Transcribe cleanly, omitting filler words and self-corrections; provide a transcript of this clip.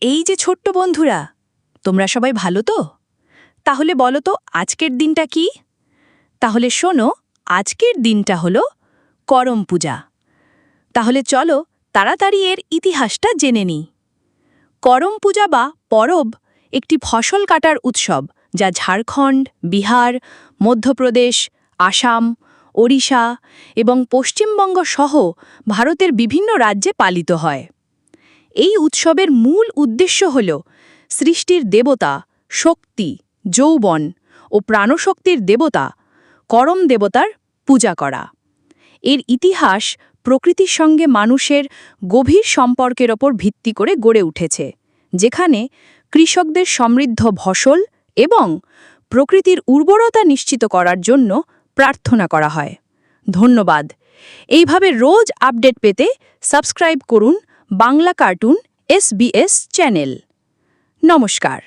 এই যে ছোট্ট বন্ধুরা, তোমরা সবাই ভালো তো? তাহলে বলো তো আজকের দিনটা কি? তাহলে শোনো, আজকের দিনটা হলো করম পূজা। তাহলে চলো তাড়াতাড়ি এর ইতিহাসটা জেনে নিই। করম পূজা বা পরব একটি ফসল কাটার উৎসব যা ঝাড়খণ্ড, বিহার, মধ্যপ্রদেশ, আসাম, ওড়িশা এবং পশ্চিমবঙ্গ সহ ভারতের বিভিন্ন রাজ্যে পালিত হয়। এই উৎসবের মূল উদ্দেশ্য হল সৃষ্টির দেবতা, শক্তি, যৌবন ও প্রাণশক্তির দেবতা করম দেবতার পূজা করা। এর ইতিহাস প্রকৃতির সঙ্গে মানুষের গভীর সম্পর্কের ওপর ভিত্তি করে গড়ে উঠেছে, যেখানে কৃষকদের সমৃদ্ধ ফসল এবং প্রকৃতির উর্বরতা নিশ্চিত করার জন্য প্রার্থনা করা হয়। ধন্যবাদ। এইভাবে রোজ আপডেট পেতে সাবস্ক্রাইব করুন বাংলা কার্টুন SBS চ্যানেল। নমস্কার।